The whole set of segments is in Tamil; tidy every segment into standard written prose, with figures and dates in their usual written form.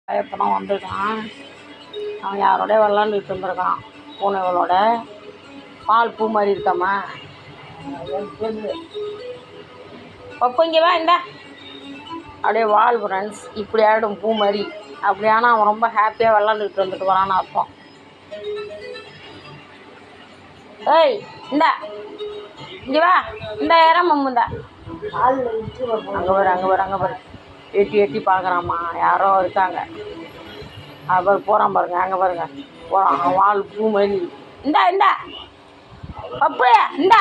இப்போ தான் வந்துருக்கான். அவன் யாரோடய விளாண்டுட்டு இருந்திருக்கான். பூனைகளோட பால் பூ மாதிரி இருக்காம்மா. பப்பு இங்கே வா. இந்த அப்படியே வால் ஃப்ரெண்ட்ஸ் இப்படி ஆகிடும் பூ மாதிரி. அப்படியானா அவன் ரொம்ப ஹாப்பியாக விளாண்டுட்டு வந்துட்டு வரான்னு அர்த்தம். ஏய் இந்தா இங்கே வா. இந்த ஏறம் மம்முந்தா அங்கே பாரு எட்டி எட்டி பார்க்குறாம்மா. யாரோ இருக்காங்க. அவர் போகிறான் பாருங்க. அங்கே பாருங்க போகிறான். வால் பூ மாதிரி. இந்தா பப்பு இந்தா.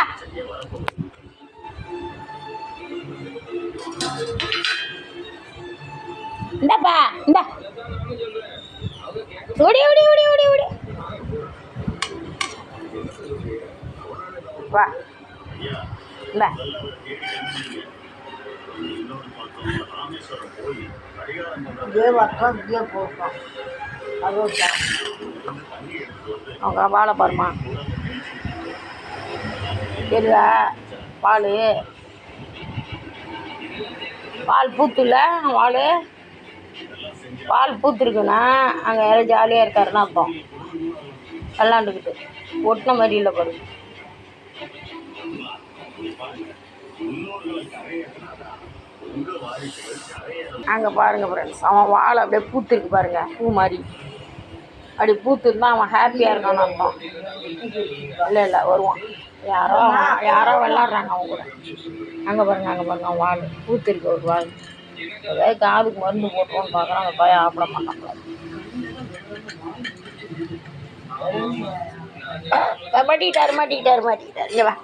இந்தாப்பா இந்தா. ஓடி ஓடி ஓடி ஓடி ஓடி வா. இந்தா அவங்க வாழை பாருமா. தெரியுதா பால் பூத்துல பால் பூத்துருக்குன்னா அங்கே யாரும் ஜாலியாக இருக்காருன்னு அர்த்தம். விளாண்டுக்கிட்டு ஒட்டின மாதிரி இல்லை பாரு. அங்கே பாருங்கள் ஃப்ரெண்ட்ஸ் அவன் வாழை அப்படியே பூத்துருக்கு பாருங்கள். பூ மாதிரி அப்படி பூத்துருந்தா அவன் ஹாப்பியாக இருக்கான்னு அர்த்தம். இல்லை வருவான். யாரோ விளாட்றாங்க அவங்க கூட. அங்கே பாருங்க அவன் வால் பூத்துருக்கு. ஒரு வால் ஏதாவது காதுக்கு மருந்து போட்டோன்னு பார்க்குறான். அந்த பையன் ஆப்பிட மாட்டான். மாட்டிக்கிட்டாரு இங்கே வா.